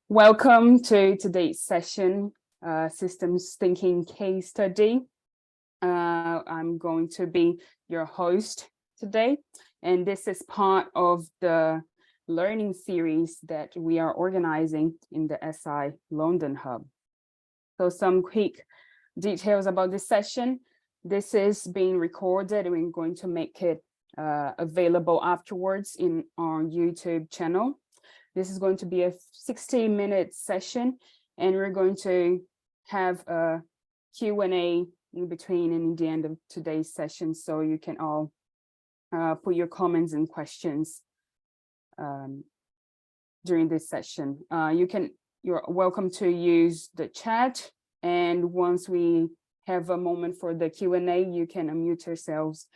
Welcome to today's session, Systems Thinking Case Study. I'm going to be your host today, and this is part of the learning series that we are organizing in the SI London Hub. So some quick details about this session. This is being recorded, and we're going to make it available afterwards in our YouTube channel. This is going to be a 60-minute session, and we're going to have a Q&A in between and in the end of today's session, so you can all put your comments and questions during this session. You're welcome to use the chat, and once we have a moment for the Q&A, you can unmute yourselves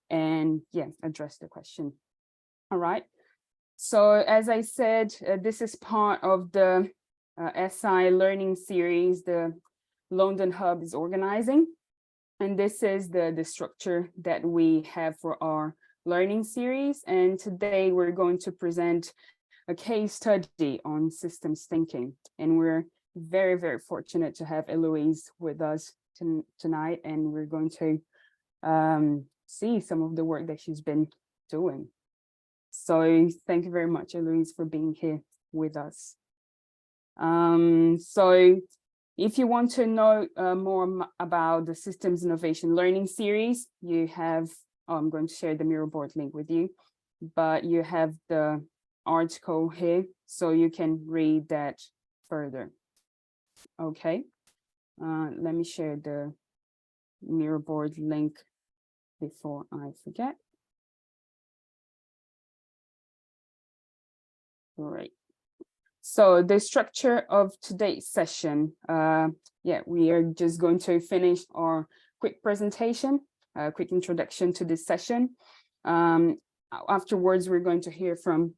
and address the question. All right. So as I said, this is part of the SI learning series the London Hub is organizing. And this is the structure that we have for our learning series. And today we're going to present a case study on systems thinking. And we're very, very fortunate to have Eloise with us tonight. And we're going to see some of the work that she's been doing. So thank you very much, Eloise, for being here with us. So if you want to know more about the Systems Innovation Learning Series, you have, I'm going to share the Miro board link with you, but you have the article here, so you can read that further. Okay, let me share the Miro board link before I forget. Great. So the structure of today's session, we are just going to finish our quick presentation, a quick introduction to this session. Afterwards, we're going to hear from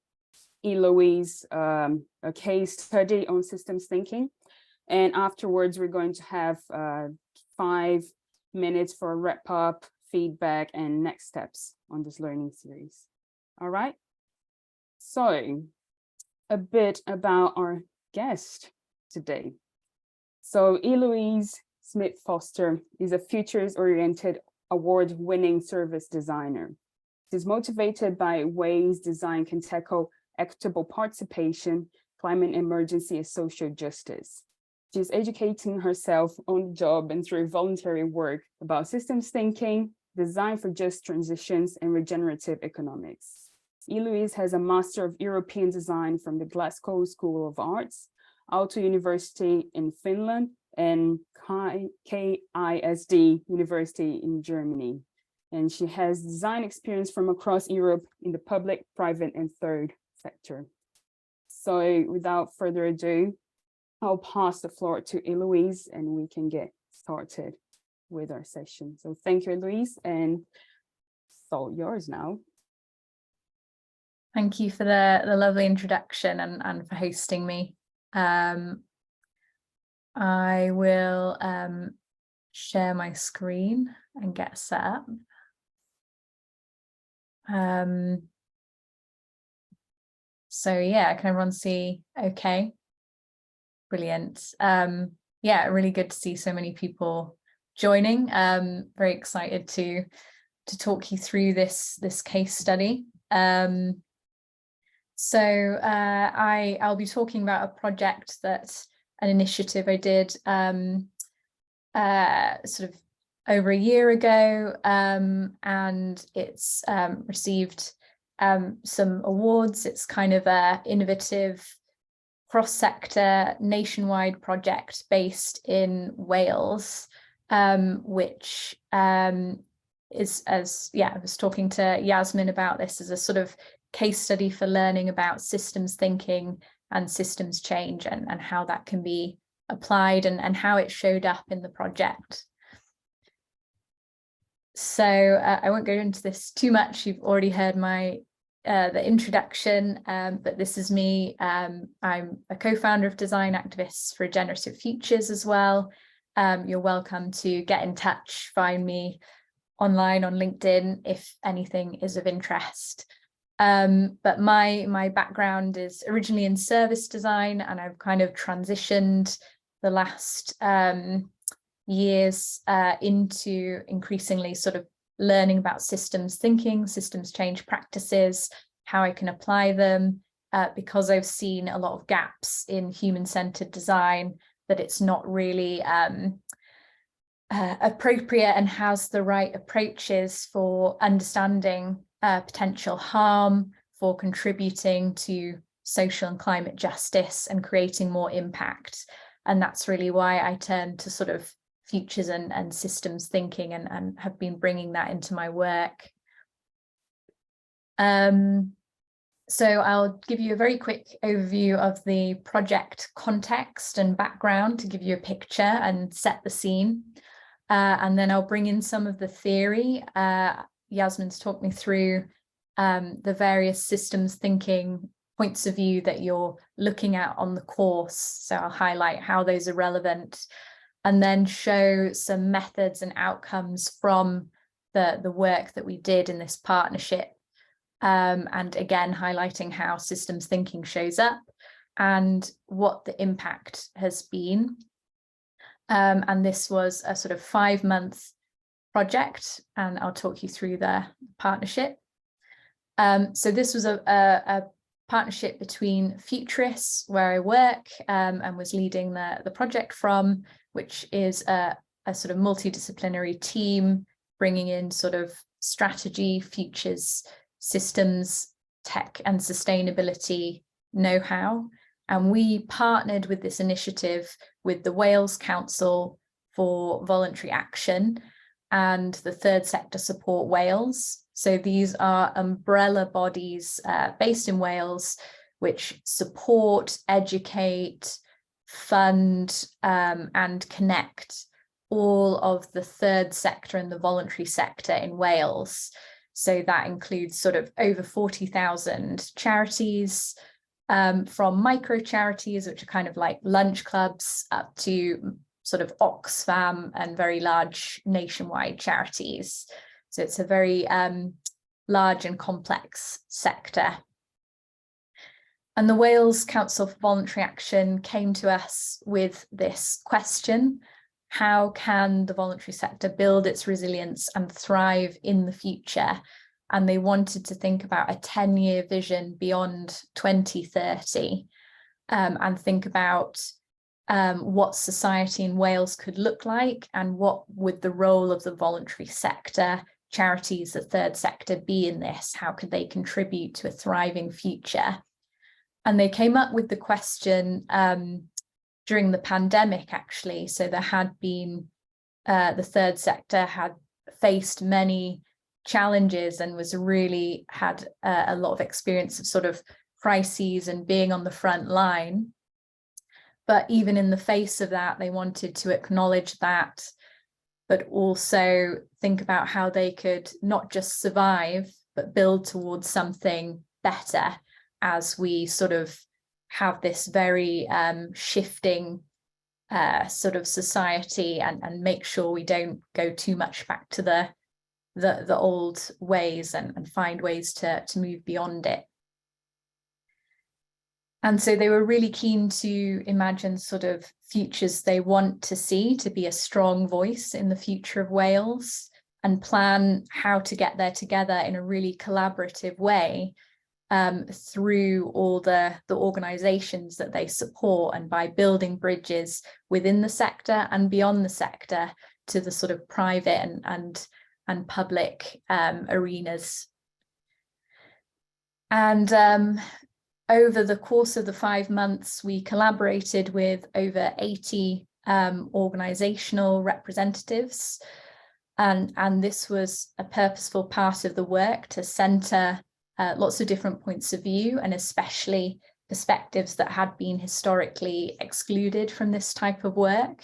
Eloise, a case study on systems thinking. And afterwards, we're going to have 5 minutes for a wrap up, feedback, and next steps on this learning series. All right. So a bit about our guest today. So Eloise Smith-Foster is a futures-oriented award-winning service designer. She's motivated by ways design can tackle equitable participation, climate emergency, and social justice. She's educating herself on the job and through voluntary work about systems thinking, design for just transitions, and regenerative economics. Eloise has a Master of European Design from the Glasgow School of Arts, Aalto University in Finland, and KISD University in Germany. And she has design experience from across Europe in the public, private, and third sector. So without further ado, I'll pass the floor to Eloise and we can get started with our session. So thank you, Eloise, and it's all yours now. Thank you for the lovely introduction and for hosting me. I will share my screen and get set up. So yeah, can everyone see okay? Brilliant. Really good to see so many people joining. Very excited to talk you through this case study. So I'll be talking about a project an initiative I did sort of over a year ago, and it's received some awards. It's kind of a innovative cross-sector nationwide project based in Wales, which is, I was talking to Yasmin about this as a sort of case study for learning about systems thinking and systems change and how that can be applied and how it showed up in the project. So I won't go into this too much. You've already heard the introduction, but this is me. I'm a co-founder of Design Activists for Regenerative Futures as well. You're welcome to get in touch, find me online on LinkedIn if anything is of interest. But my background is originally in service design, and I've kind of transitioned the last years into increasingly sort of learning about systems thinking, systems change practices, how I can apply them, because I've seen a lot of gaps in human-centered design, that it's not really appropriate and has the right approaches for understanding potential harm, for contributing to social and climate justice and creating more impact. And that's really why I turned to sort of futures and systems thinking, and have been bringing that into my work. So I'll give you a very quick overview of the project context and background to give you a picture and set the scene. And then I'll bring in some of the theory. Yasmin's talked me through the various systems thinking points of view that you're looking at on the course. So I'll highlight how those are relevant, and then show some methods and outcomes from the work that we did in this partnership. And again, highlighting how systems thinking shows up and what the impact has been. And this was a sort of 5-month project, and I'll talk you through the partnership. So this was a partnership between Futurists, where I work, and was leading the project from, which is a sort of multidisciplinary team bringing in sort of strategy, futures, systems, tech and sustainability know-how. And we partnered with this initiative with the Wales Council for Voluntary Action and the Third Sector Support Wales. So these are umbrella bodies based in Wales, which support, educate, fund, and connect all of the third sector and the voluntary sector in Wales. So that includes sort of over 40,000 charities, from micro charities, which are kind of like lunch clubs, up to sort of Oxfam and very large nationwide charities. So it's a very large and complex sector. And the Wales Council for Voluntary Action came to us with this question: how can the voluntary sector build its resilience and thrive in the future? And they wanted to think about a 10-year vision beyond 2030, and think about what society in Wales could look like, and what would the role of the voluntary sector, charities, the third sector be in this? How could they contribute to a thriving future? And they came up with the question during the pandemic, actually. So there had been, the third sector had faced many challenges and was really had a lot of experience of sort of crises and being on the front line. But even in the face of that, they wanted to acknowledge that, but also think about how they could not just survive, but build towards something better as we sort of have this very shifting sort of society, and make sure we don't go too much back to the old ways, and find ways to move beyond it. And so they were really keen to imagine sort of futures they want to see to be a strong voice in the future of Wales, and plan how to get there together in a really collaborative way, through all the organisations that they support, and by building bridges within the sector and beyond the sector to the sort of private and public arenas. And over the course of the 5 months, we collaborated with over 80 organisational representatives, and this was a purposeful part of the work to centre lots of different points of view, and especially perspectives that had been historically excluded from this type of work.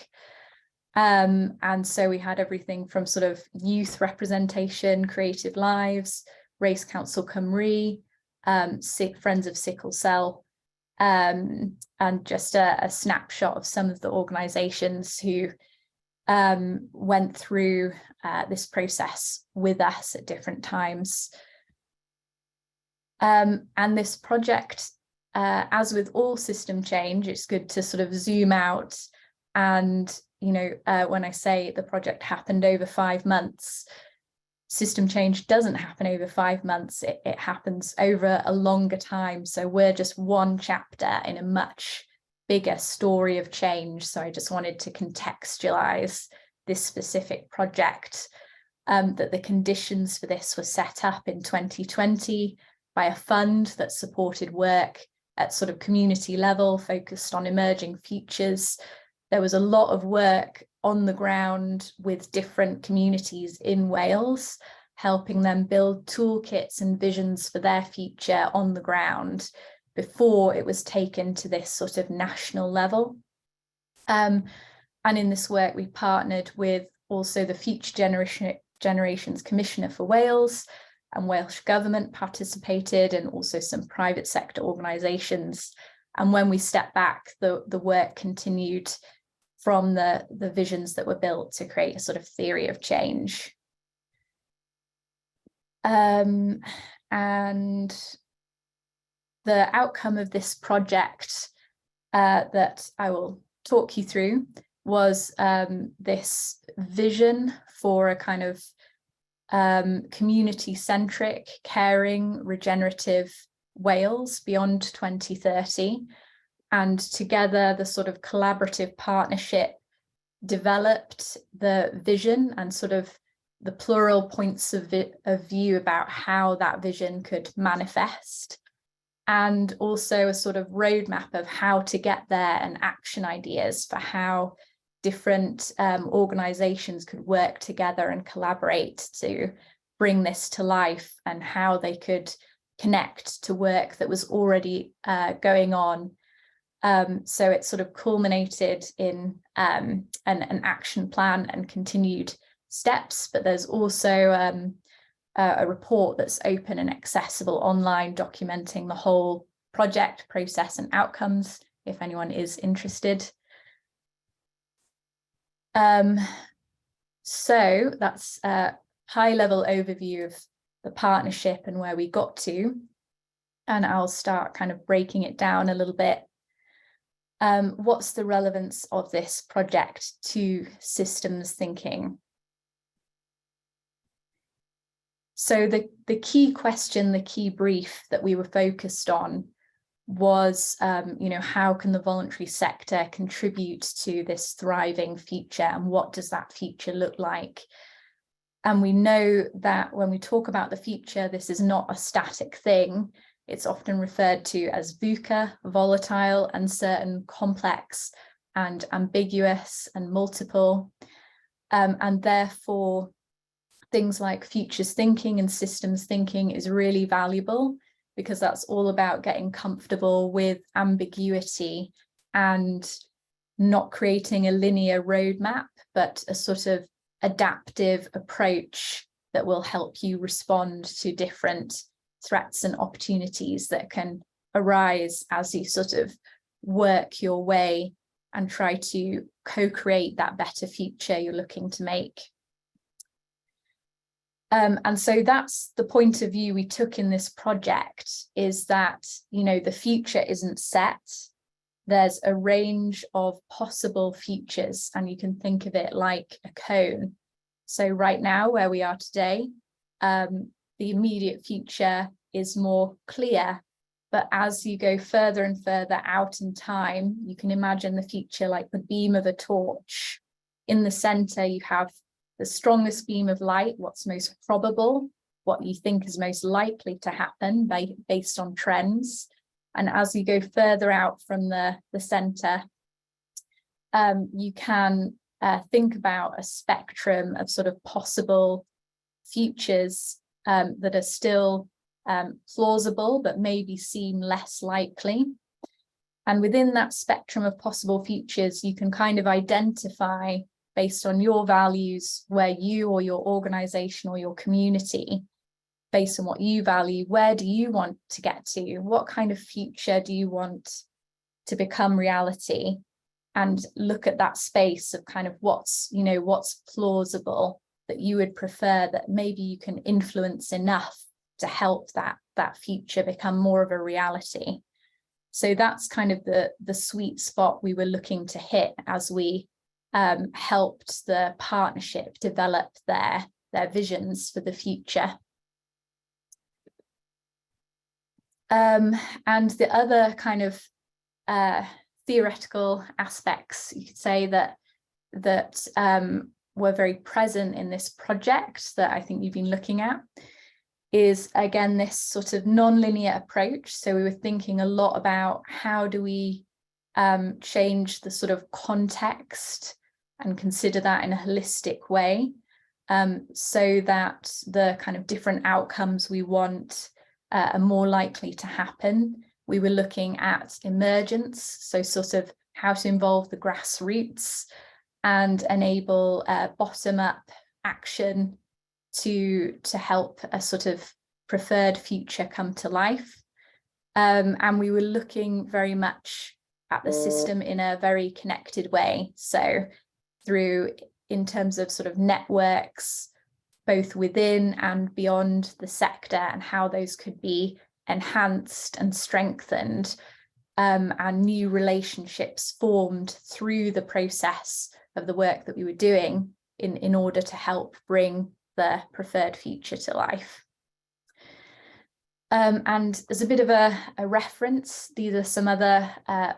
And so we had everything from sort of youth representation, Creative Lives, Race Council Cymru, Friends of Sickle Cell, and just a snapshot of some of the organisations who went through this process with us at different times. And this project, as with all system change, it's good to sort of zoom out. And, you know, when I say the project happened over 5 months, system change doesn't happen over 5 months. It happens over a longer time. So we're just one chapter in a much bigger story of change. So I just wanted to contextualize this specific project, that the conditions for this were set up in 2020 by a fund that supported work at sort of community level, focused on emerging futures. There was a lot of work on the ground with different communities in Wales, helping them build toolkits and visions for their future on the ground before it was taken to this sort of national level. And in this work, we partnered with also the Future Generations Commissioner for Wales, and Welsh Government participated, and also some private sector organisations. And when we stepped back, the work continued from the visions that were built to create a sort of theory of change. And the outcome of this project that I will talk you through was this vision for a kind of community-centric, caring, regenerative Wales beyond 2030. And together, the sort of collaborative partnership developed the vision and sort of the plural points of view about how that vision could manifest, and also a sort of roadmap of how to get there and action ideas for how different organisations could work together and collaborate to bring this to life, and how they could connect to work that was already going on. So it sort of culminated in an action plan and continued steps, but there's also a report that's open and accessible online, documenting the whole project, process and outcomes, if anyone is interested. So that's a high-level overview of the partnership and where we got to, and I'll start kind of breaking it down a little bit. What's the relevance of this project to systems thinking? So the key question, the key brief that we were focused on was, you know, how can the voluntary sector contribute to this thriving future, and what does that future look like? And we know that when we talk about the future, this is not a static thing. It's often referred to as VUCA, volatile, uncertain, complex, and ambiguous and multiple. And therefore, things like futures thinking and systems thinking is really valuable, because that's all about getting comfortable with ambiguity and not creating a linear roadmap, but a sort of adaptive approach that will help you respond to different threats and opportunities that can arise as you sort of work your way and try to co-create that better future you're looking to make. And so that's the point of view we took in this project, is that, you know, the future isn't set. There's a range of possible futures, and you can think of it like a cone. So right now, where we are today, the immediate future is more clear, but as you go further and further out in time, you can imagine the future like the beam of a torch. In the center, you have the strongest beam of light, what's most probable, what you think is most likely to happen based on trends. And as you go further out from the center, you can think about a spectrum of sort of possible futures that are still plausible, but maybe seem less likely. And within that spectrum of possible futures, you can kind of identify, based on your values, where you or your organization or your community, based on what you value, where do you want to get to? What kind of future do you want to become reality? And look at that space of kind of what's plausible that you would prefer, that maybe you can influence enough to help that that future become more of a reality. So that's kind of the sweet spot we were looking to hit as we helped the partnership develop their visions for the future. And the other kind of theoretical aspects, you could say, that were very present in this project that I think you've been looking at, is again this sort of non-linear approach. So we were thinking a lot about how do we change the sort of context and consider that in a holistic way, so that the kind of different outcomes we want are more likely to happen. We were looking at emergence, so sort of how to involve the grassroots and enable bottom-up action to help a sort of preferred future come to life. And we were looking very much at the system in a very connected way. So through, in terms of sort of networks, both within and beyond the sector, and how those could be enhanced and strengthened, and new relationships formed through the process of the work that we were doing in order to help bring the preferred future to life. And as a bit of a reference, these are some other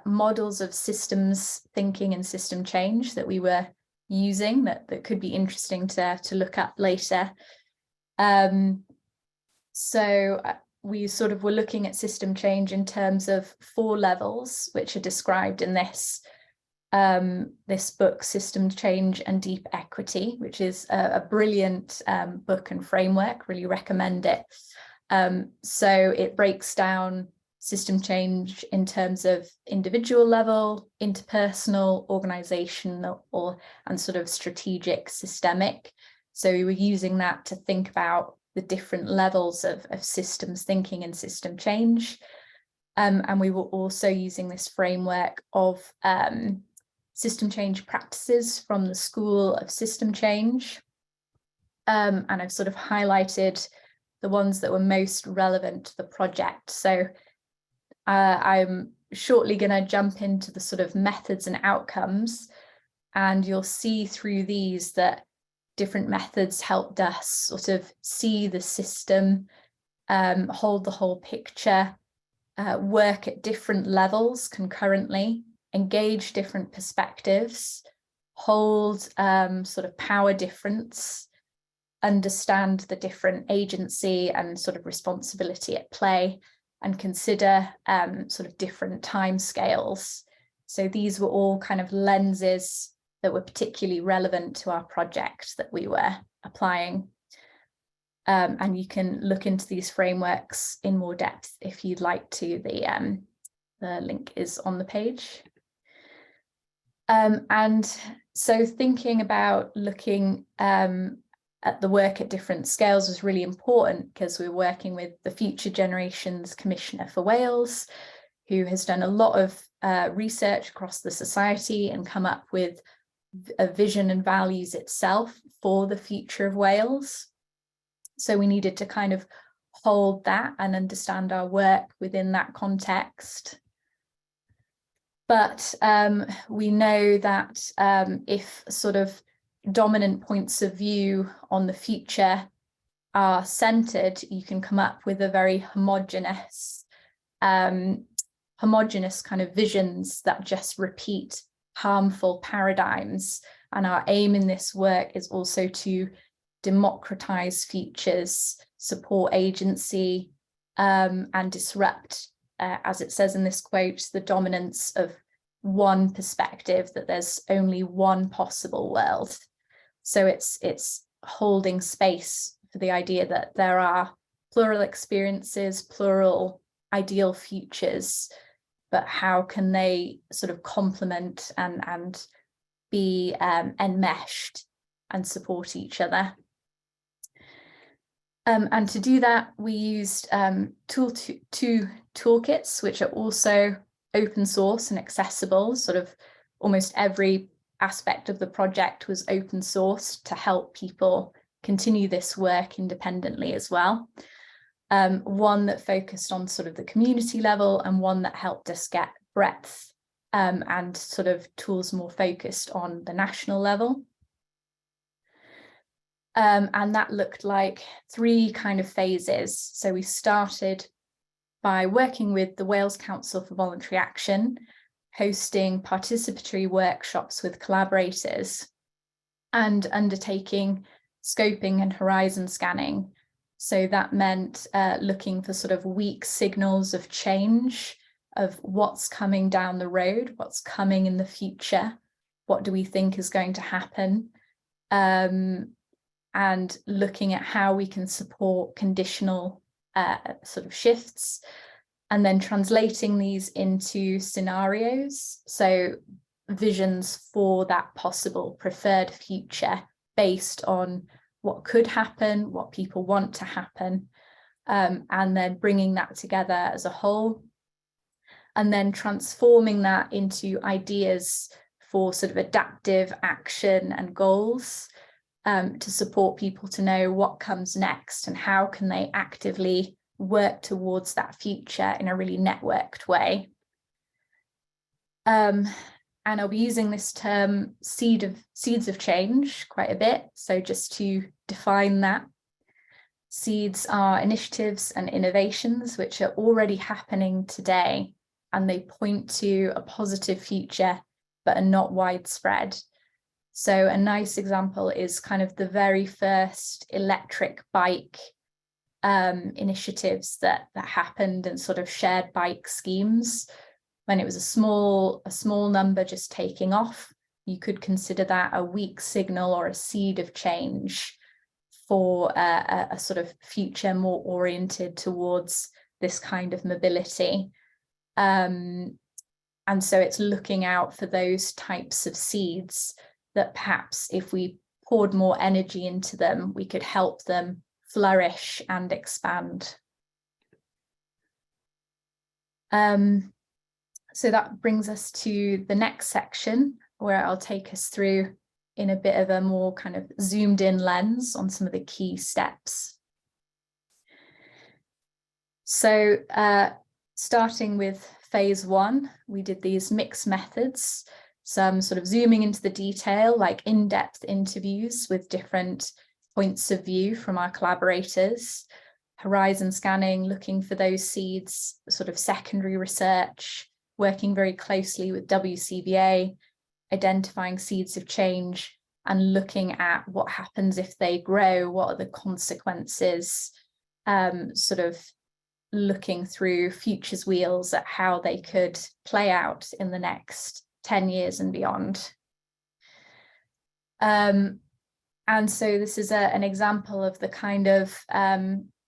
models of systems thinking and system change that we were using that could be interesting to look up later. So we sort of were looking at system change in terms of 4 levels, which are described in this book, System Change and Deep Equity, which is a brilliant book and framework. Really recommend it. So it breaks down system change in terms of individual level, interpersonal, organizational, and sort of strategic, systemic. So we were using that to think about the different levels of systems thinking and system change. And we were also using this framework of system change practices from the School of System Change. And I've sort of highlighted the ones that were most relevant to the project. So I'm shortly going to jump into the sort of methods and outcomes, and you'll see through these that different methods helped us sort of see the system, hold the whole picture, work at different levels concurrently, engage different perspectives, hold sort of power difference, understand the different agency and sort of responsibility at play, and consider sort of different timescales. So these were all kind of lenses that were particularly relevant to our project that we were applying. And you can look into these frameworks in more depth if you'd like to. The link is on the page. And so thinking about looking at the work at different scales was really important, because we're working with the Future Generations Commissioner for Wales, who has done a lot of research across the society and come up with a vision and values itself for the future of Wales. So we needed to kind of hold that and understand our work within that context. But we know that if sort of dominant points of view on the future are centered, you can come up with a very homogeneous kind of visions that just repeat harmful paradigms. And our aim in this work is also to democratize futures, support agency, and disrupt, as it says in this quote, the dominance of one perspective, that there's only one possible world. So it's holding space for the idea that there are plural experiences, plural ideal futures, but how can they sort of complement and be enmeshed and support each other? And to do that, we used two toolkits, which are also open source and accessible. Sort of almost every aspect of the project was open sourced to help people continue this work independently as well. one that focused on sort of the community level, and one that helped us get breadth and sort of tools more focused on the national level. And that looked like 3 kind of phases. So we started by working with the Wales Council for Voluntary Action, hosting participatory workshops with collaborators, and undertaking scoping and horizon scanning. So that meant looking for sort of weak signals of change, of what's coming down the road, what's coming in the future, what do we think is going to happen, and looking at how we can support conditional sort of shifts, and then translating these into scenarios, so visions for that possible preferred future based on what could happen, what people want to happen, and then bringing that together as a whole, and then transforming that into ideas for sort of adaptive action and goals, to support people to know what comes next and how can they actively work towards that future in a really networked way. And I'll be using this term seeds of change quite a bit. So just to define that, seeds are initiatives and innovations which are already happening today, and they point to a positive future but are not widespread. So a nice example is kind of the very first electric bike initiatives that happened, and sort of shared bike schemes. When it was a small number just taking off, you could consider that a weak signal or a seed of change for a sort of future more oriented towards this kind of mobility. And so it's looking out for those types of seeds that perhaps if we poured more energy into them, we could help them flourish and expand. So that brings us to the next section, where I'll take us through in a bit of a more kind of zoomed in lens on some of the key steps. So starting with phase 1, we did these mixed methods, some sort of zooming into the detail, like in-depth interviews with different points of view from our collaborators, horizon scanning, looking for those seeds, sort of secondary research, working very closely with WCVA, identifying seeds of change, and looking at what happens if they grow, what are the consequences, sort of looking through futures wheels at how they could play out in the next 10 years and beyond. And so this is an example of the kind of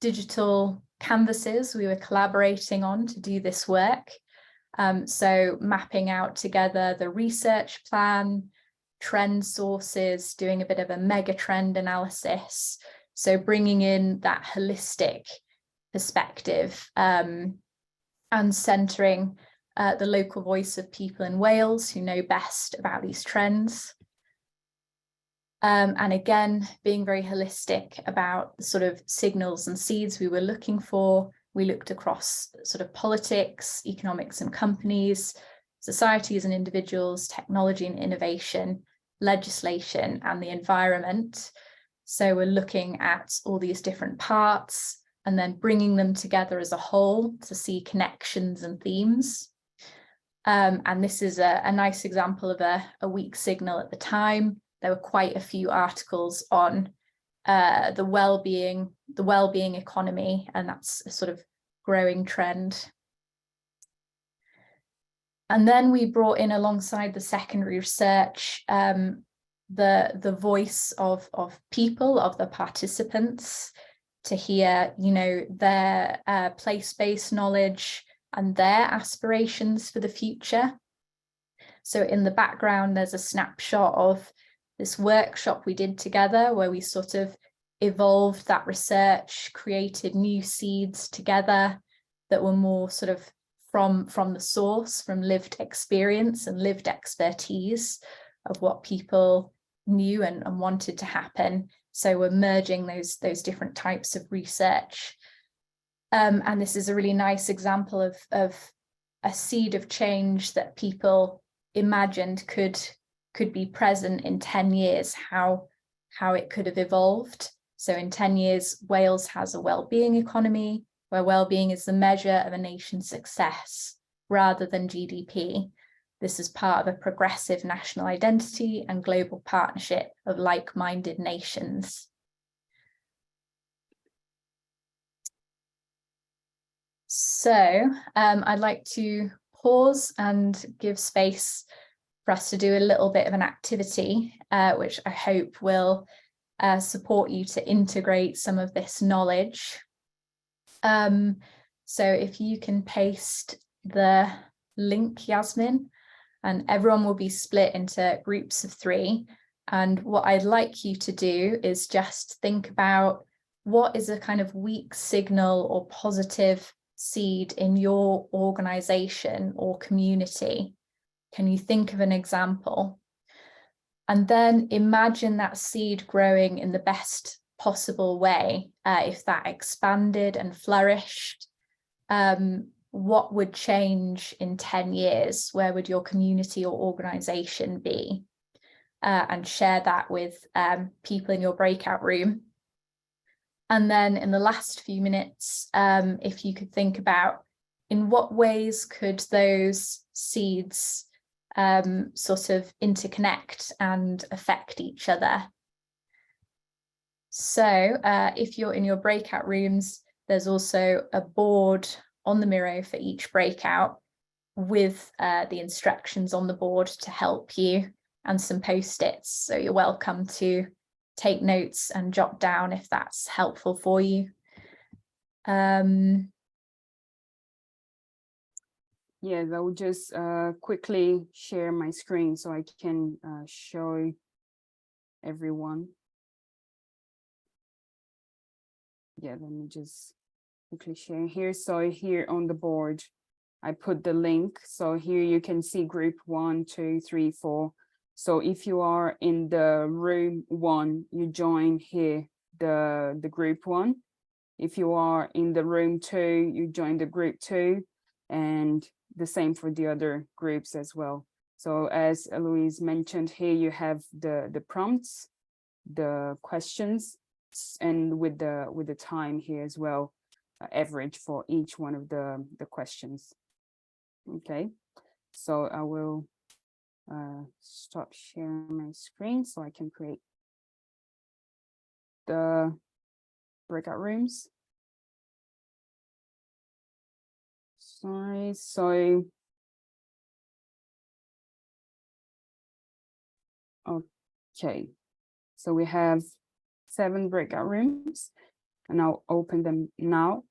digital canvases we were collaborating on to do this work. So mapping out together the research plan, trend sources, doing a bit of a mega trend analysis. So bringing in that holistic perspective, and centering the local voice of people in Wales who know best about these trends. And again, being very holistic about the sort of signals and seeds we were looking for. We looked across sort of politics, economics and companies, societies and individuals, technology and innovation, legislation and the environment. So we're looking at all these different parts and then bringing them together as a whole to see connections and themes. And this is a nice example of a weak signal at the time. There were quite a few articles on the well-being economy, and that's a sort of growing trend. And then we brought in, alongside the secondary research, the voice of people, of the participants, to hear, you know, their place-based knowledge and their aspirations for the future. So in the background, there's a snapshot of this workshop we did together, where we sort of evolved that research, created new seeds together that were more sort of from the source, from lived experience and lived expertise of what people knew and wanted to happen. So we're merging those different types of research. And this is a really nice example of a seed of change that people imagined could be present in 10 years, how it could have evolved. So in 10 years, Wales has a well-being economy where well-being is the measure of a nation's success rather than GDP. This is part of a progressive national identity and global partnership of like-minded nations. So I'd like to pause and give space for us to do a little bit of an activity, which I hope will support you to integrate some of this knowledge. So if you can paste the link, Yasmin, and everyone will be split into groups of 3. And what I'd like you to do is just think about what is a kind of weak signal or positive seed in your organization or community. Can you think of an example? And then imagine that seed growing in the best possible way. If that expanded and flourished, what would change in 10 years? Where would your community or organization be? And share that with people in your breakout room. And then in the last few minutes, if you could think about in what ways could those seeds sort of interconnect and affect each other. So if you're in your breakout rooms, there's also a board on the Miro for each breakout with the instructions on the board to help you and some post-its. So you're welcome to take notes and jot down if that's helpful for you. Yes, I will just quickly share my screen so I can show everyone. Yeah, let me just quickly share here. So here on the board, I put the link. So here you can see group 1, 2, 3, 4. So if you are in the room 1, you join here the group 1. If you are in the room 2, you join the group 2, and the same for the other groups as well. So as Eloise mentioned, here you have the prompts, the questions, and with the time here as well, average for each one of the questions. Okay, so I will stop sharing my screen so I can create the breakout rooms. Sorry, so okay, so we have 7 breakout rooms, and I'll open them now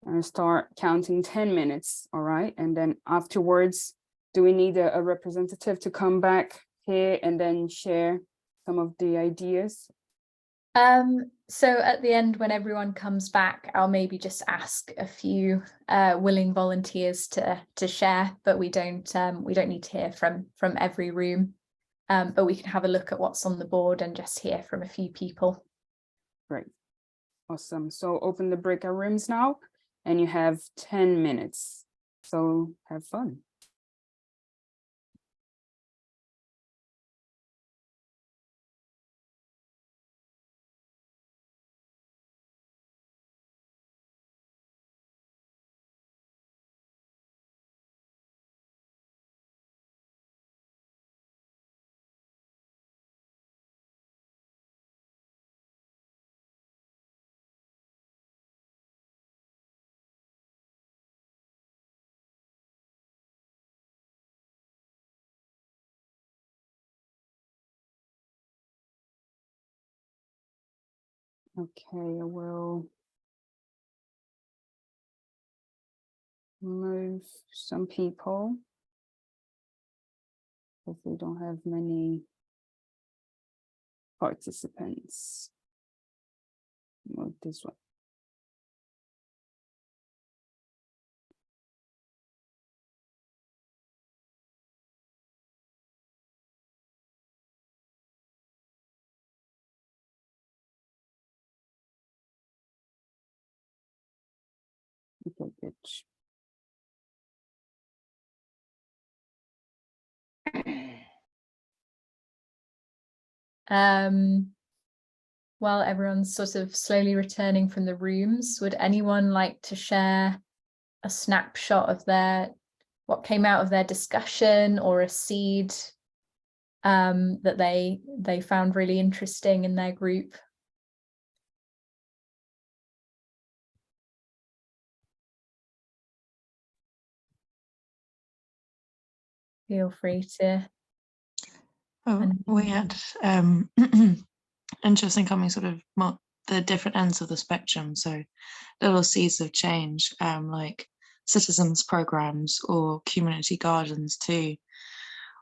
and start counting 10 minutes. All right, and then afterwards, do we need a representative to come back here and then share some of the ideas? So at the end, when everyone comes back, I'll maybe just ask a few willing volunteers to share, but we don't need to hear from every room. But we can have a look at what's on the board and just hear from a few people. Great, awesome. So open the breakout rooms now, and you have 10 minutes. So have fun. Okay, I will move some people if we don't have many participants. Move this one. Okay, good. While everyone's sort of slowly returning from the rooms, would anyone like to share a snapshot of what came out of their discussion, or a seed that they found really interesting in their group? Feel free to. We had interesting coming sort of the different ends of the spectrum. So little seeds of change, like citizens programs or community gardens too.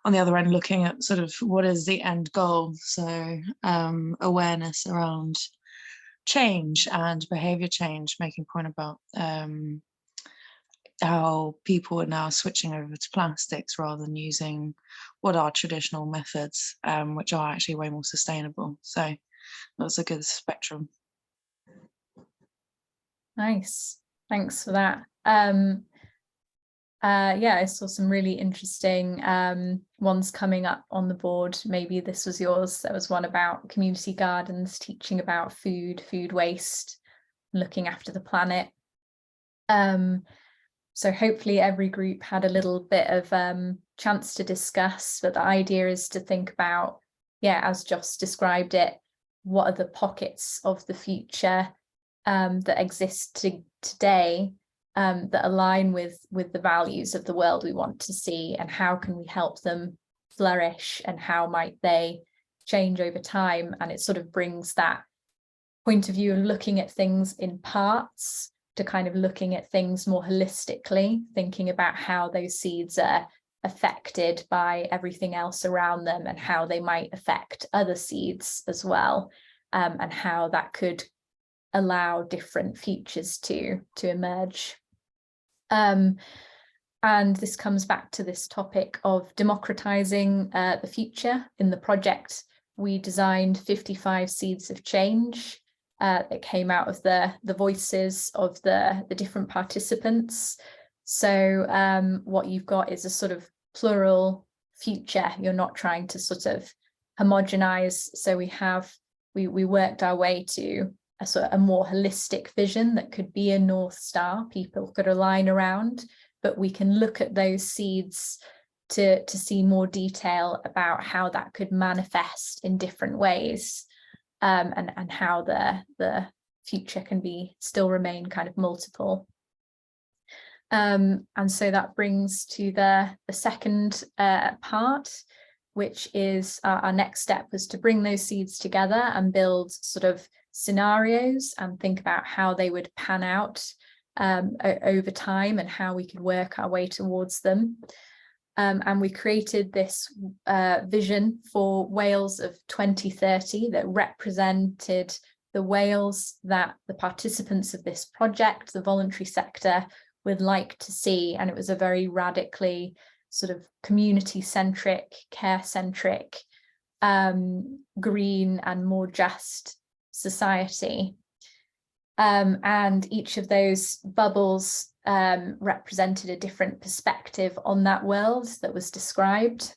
On the other end, looking at sort of what is the end goal. So awareness around change and behavior change, making point about how people are now switching over to plastics rather than using what are traditional methods, which are actually way more sustainable. So that's a good spectrum. Nice, thanks for that. Yeah, I saw some really interesting ones coming up on the board. Maybe this was yours. There was one about community gardens, teaching about food waste, looking after the planet. So hopefully every group had a little bit of chance to discuss, but the idea is to think about, yeah, as Joss described it, what are the pockets of the future that exist today that align with the values of the world we want to see, and how can we help them flourish, and how might they change over time? And it sort of brings that point of view of looking at things in parts to kind of looking at things more holistically, thinking about how those seeds are affected by everything else around them, and how they might affect other seeds as well, and how that could allow different futures to emerge. And this comes back to this topic of democratizing the future. In the project, we designed 55 seeds of change that came out of the voices of the different participants. So what you've got is a sort of plural future. You're not trying to sort of homogenize. So we worked our way to a sort of a more holistic vision that could be a North Star people could align around, but we can look at those seeds to see more detail about how that could manifest in different ways, and how the future can still remain kind of multiple. And so that brings to the second part, which is our next step was to bring those seeds together and build sort of scenarios and think about how they would pan out over time, and how we could work our way towards them. And we created this vision for Wales of 2030 that represented the Wales that the participants of this project, the voluntary sector, would like to see. And it was a very radically sort of community-centric, care-centric, green and more just society. And each of those bubbles represented a different perspective on that world that was described.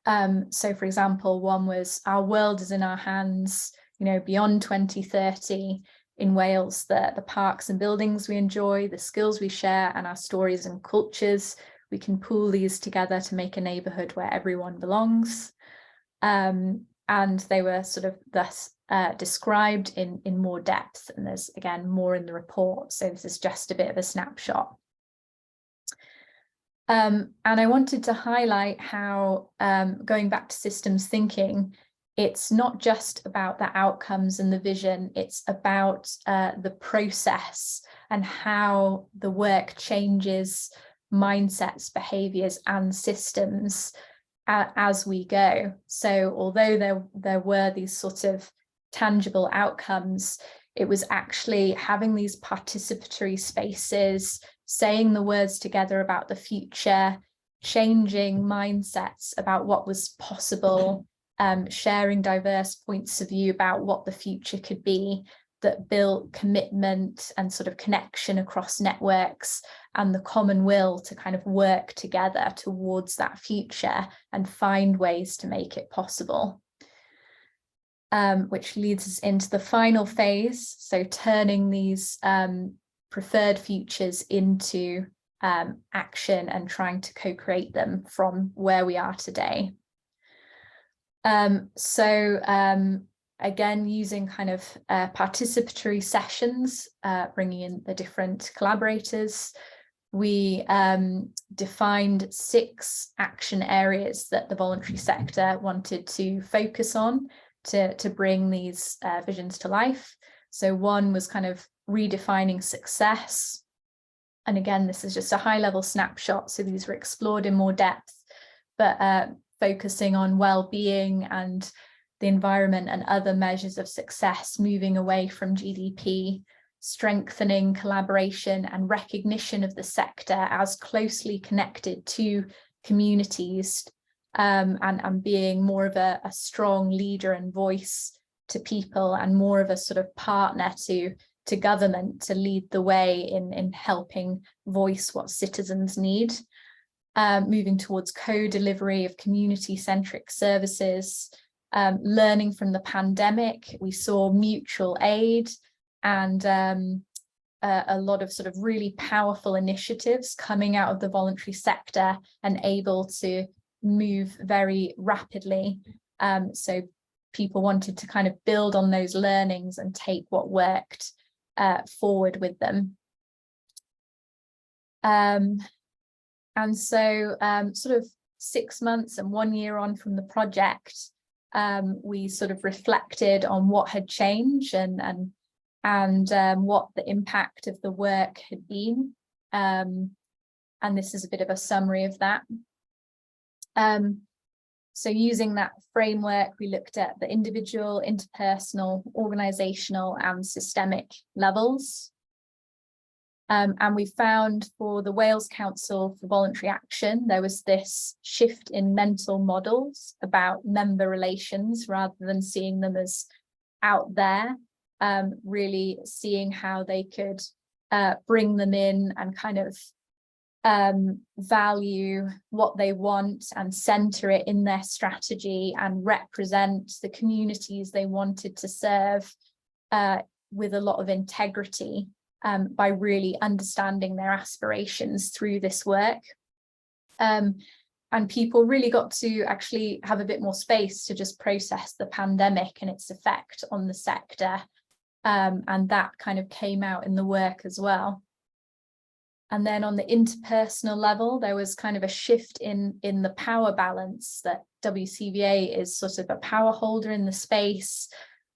So for example, one was our world is in our hands, you know, beyond 2030 in Wales, the parks and buildings we enjoy, the skills we share, and our stories and cultures. We can pool these together to make a neighborhood where everyone belongs. And they were sort of thus described in more depth, and there's again more in the report, so this is just a bit of a snapshot. And I wanted to highlight how, going back to systems thinking, it's not just about the outcomes and the vision, it's about the process and how the work changes mindsets, behaviors, and systems as we go. So although there were these sort of tangible outcomes, it was actually having these participatory spaces, saying the words together about the future, changing mindsets about what was possible, sharing diverse points of view about what the future could be, that built commitment and sort of connection across networks and the common will to kind of work together towards that future and find ways to make it possible. Which leads us into the final phase, so turning these preferred futures into action and trying to co-create them from where we are today. Again, using kind of participatory sessions, bringing in the different collaborators, we defined 6 action areas that the voluntary sector wanted to focus on to bring these visions to life. So one was kind of redefining success. And again, this is just a high-level snapshot, so these were explored in more depth, but focusing on well-being and the environment and other measures of success, moving away from GDP, strengthening collaboration and recognition of the sector as closely connected to communities, and being more of a strong leader and voice to people, and more of a sort of partner to government to lead the way in helping voice what citizens need. Moving towards co-delivery of community-centric services, learning from the pandemic, we saw mutual aid and a lot of sort of really powerful initiatives coming out of the voluntary sector and able to move very rapidly. So people wanted to kind of build on those learnings and take what worked forward with them. And so sort of 6 months and 1 year on from the project, we sort of reflected on what had changed and what the impact of the work had been. And this is a bit of a summary of that. So using that framework, we looked at the individual, interpersonal, organizational, and systemic levels. And we found for the Wales Council for Voluntary Action, there was this shift in mental models about member relations rather than seeing them as out there, really seeing how they could bring them in and kind of value what they want and center it in their strategy and represent the communities they wanted to serve with a lot of integrity, by really understanding their aspirations through this work. And people really got to actually have a bit more space to just process the pandemic and its effect on the sector. And that kind of came out in the work as well. And then on the interpersonal level, there was kind of a shift in the power balance, that WCVA is sort of a power holder in the space.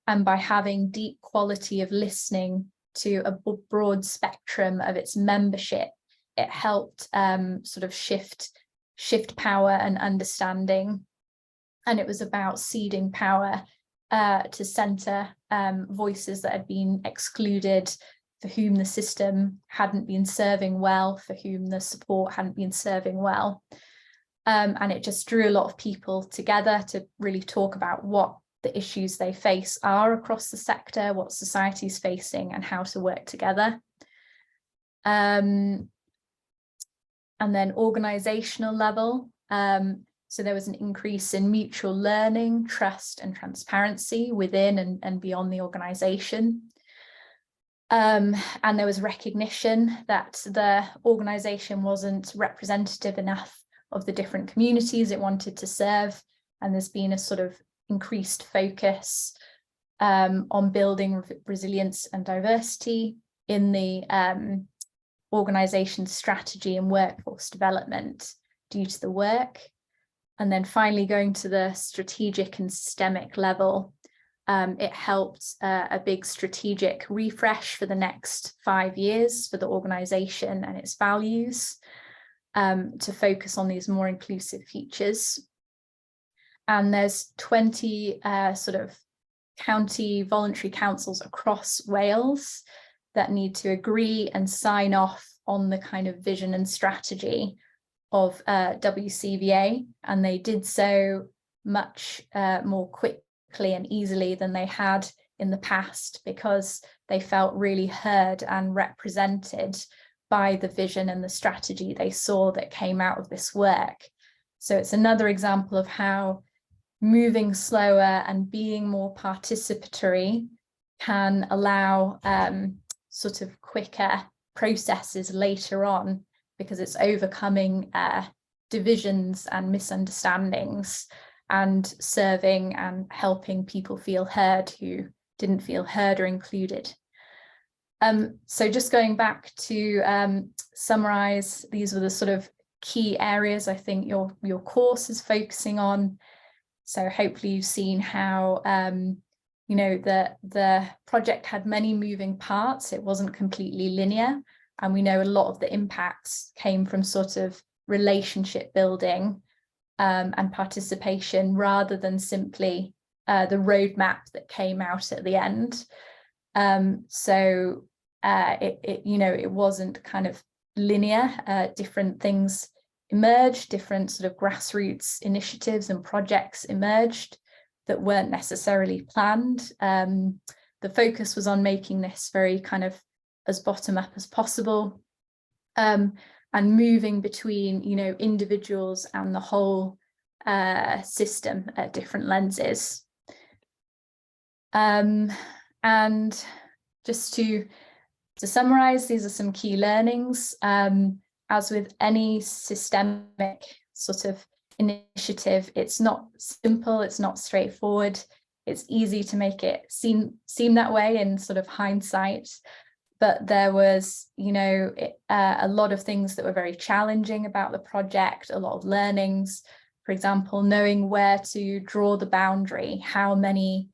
And by having deep quality of listening to a broad spectrum of its membership, it helped sort of shift power and understanding. And it was about ceding power to centre voices that had been excluded, for whom the system hadn't been serving well, for whom the support hadn't been serving well. And it just drew a lot of people together to really talk about what the issues they face are across the sector, what society's facing, and how to work together. And then organisational level. So there was an increase in mutual learning, trust and transparency within and beyond the organisation. And there was recognition that the organisation wasn't representative enough of the different communities it wanted to serve. And there's been a sort of increased focus on building resilience and diversity in the organisation's strategy and workforce development due to the work. And then finally going to the strategic and systemic level, it helped a big strategic refresh for the next 5 years for the organisation and its values, to focus on these more inclusive features. And there's 20 sort of county voluntary councils across Wales that need to agree and sign off on the kind of vision and strategy of WCVA, and they did so much more quickly and easily than they had in the past, because they felt really heard and represented by the vision and the strategy they saw that came out of this work. So it's another example of how moving slower and being more participatory can allow sort of quicker processes later on, because it's overcoming divisions and misunderstandings and serving and helping people feel heard who didn't feel heard or included. So just going back to summarize, these were the sort of key areas I think your course is focusing on. So hopefully you've seen how you know, the project had many moving parts. It wasn't completely linear, and we know a lot of the impacts came from sort of relationship building and participation, rather than simply the roadmap that came out at the end. So you know, it wasn't kind of linear. Different things emerged, different sort of grassroots initiatives and projects emerged that weren't necessarily planned. The focus was on making this very kind of as bottom up as possible, and moving between, you know, individuals and the whole system at different lenses. And just to summarize, these are some key learnings. As with any systemic sort of initiative, it's not simple, it's not straightforward. It's easy to make it seem that way in sort of hindsight, but there was, you know, a lot of things that were very challenging about the project, a lot of learnings. For example, knowing where to draw the boundary, how many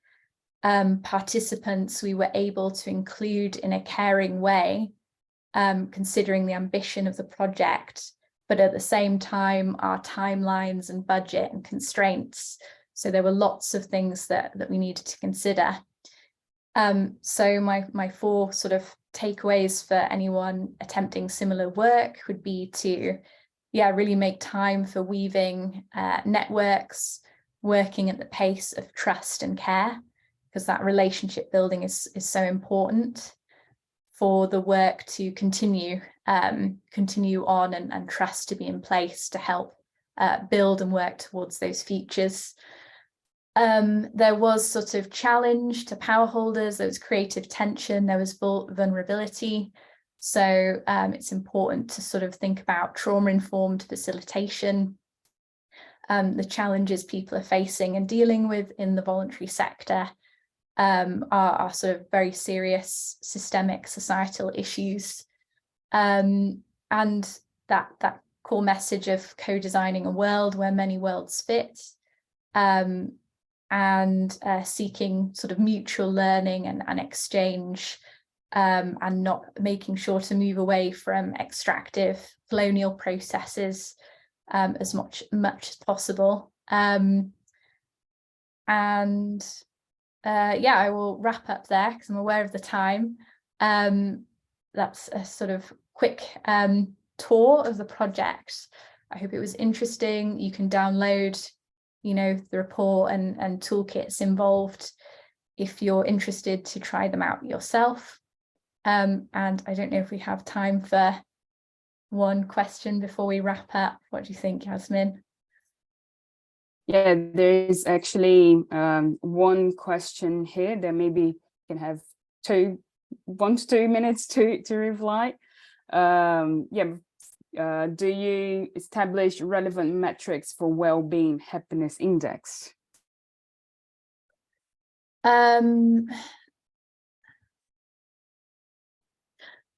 participants we were able to include in a caring way, considering the ambition of the project, but at the same time, our timelines and budget and constraints. So there were lots of things that we needed to consider. So my four sort of takeaways for anyone attempting similar work would be to, really make time for weaving networks, working at the pace of trust and care, because that relationship building is so important for the work to continue on, and trust to be in place to help build and work towards those features. There was sort of challenge to power holders, there was creative tension, there was vulnerability. So it's important to sort of think about trauma-informed facilitation, the challenges people are facing and dealing with in the voluntary sector, are sort of very serious systemic societal issues, and that core message of co-designing a world where many worlds fit, and seeking sort of mutual learning and exchange, and not making sure to move away from extractive colonial processes as much as possible. I will wrap up there because I'm aware of the time. That's a sort of quick tour of the project. I hope it was interesting. You can download, you know, the report and toolkits involved if you're interested to try them out yourself. And I don't know if we have time for one question before we wrap up. What do you think, Yasmin? Yeah, there is actually one question here that maybe can have 1 to 2 minutes to reply. Do you establish relevant metrics for well-being happiness index?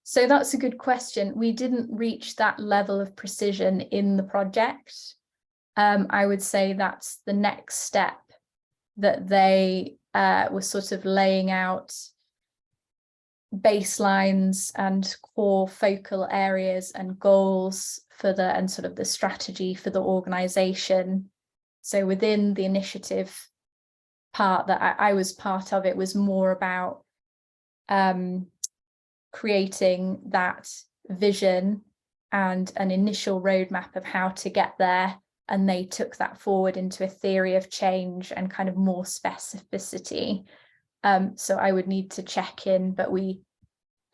So that's a good question. We didn't reach that level of precision in the project. I would say that's the next step, that they were sort of laying out baselines and core focal areas and goals for and sort of the strategy for the organization. So within the initiative part that I was part of, it was more about creating that vision and an initial roadmap of how to get there. And they took that forward into a theory of change and kind of more specificity. So I would need to check in, but we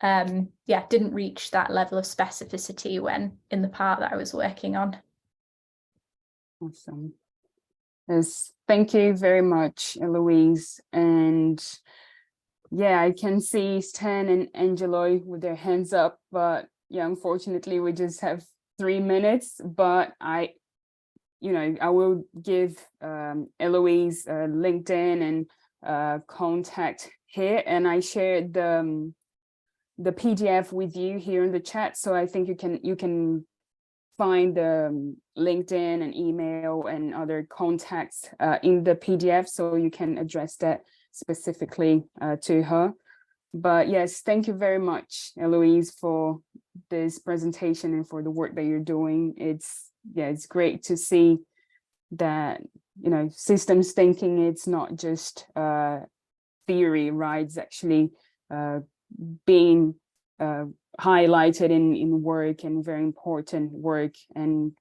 didn't reach that level of specificity when in the part that I was working on. Awesome. Yes, thank you very much, Eloise. And yeah, I can see Stan and Angelo with their hands up, but yeah, unfortunately we just have 3 minutes, but I will give Eloise LinkedIn and contact here, and I shared the PDF with you here in the chat, so I think you can find the LinkedIn and email and other contacts in the PDF, so you can address that specifically to her. But yes, thank you very much, Eloise, for this presentation and for the work that you're doing. It's great to see that, systems thinking, it's not just theory, right? It's actually being highlighted in work, and very important work, and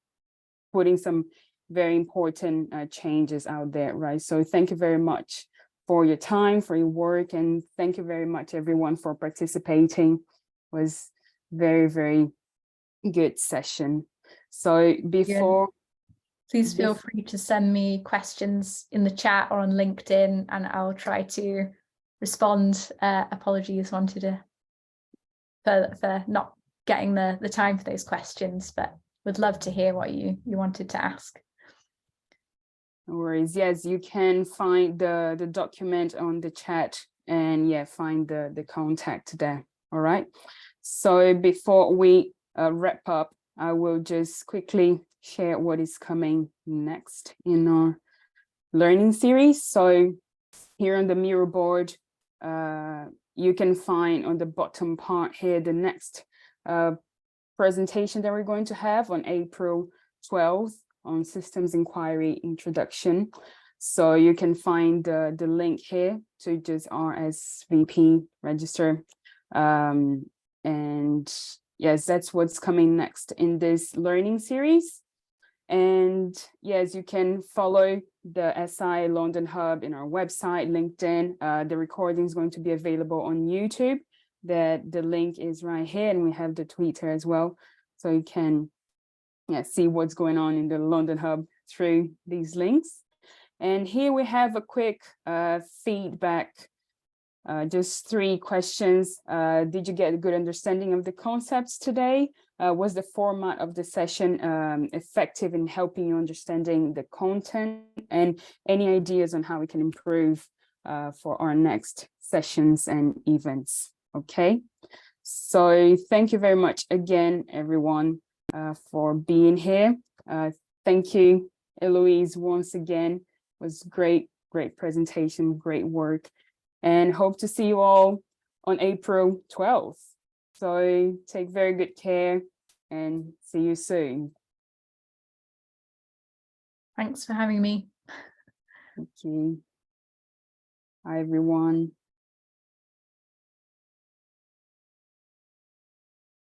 putting some very important changes out there, right? So thank you very much for your time, for your work, and thank you very much everyone for participating. It was very, very good session. So before please feel free to send me questions in the chat or on LinkedIn, and I'll try to respond. Apologies for not getting the time for those questions, but would love to hear what you wanted to ask. No worries. Yes, you can find the document on the chat, and find the contact there. All right. So before we wrap up, I will just quickly share what is coming next in our learning series. So here on the Miro board, you can find on the bottom part here the next presentation that we're going to have on April 12th on Systems Inquiry Introduction. So you can find the link here to just RSVP register. And yes, that's what's coming next in this learning series. And yes, you can follow the SI London Hub in our website, LinkedIn. The recording is going to be available on YouTube. The link is right here, and we have the Twitter as well. So you can see what's going on in the London Hub through these links. And here we have a quick feedback. Just 3 questions. Did you get a good understanding of the concepts today? Was the format of the session effective in helping you understanding the content? And any ideas on how we can improve for our next sessions and events? Okay, so thank you very much again, everyone, for being here. Thank you, Eloise, once again. It was great presentation, great work. And hope to see you all on April 12th. So take very good care and see you soon. Thanks for having me. Thank you. Hi, everyone.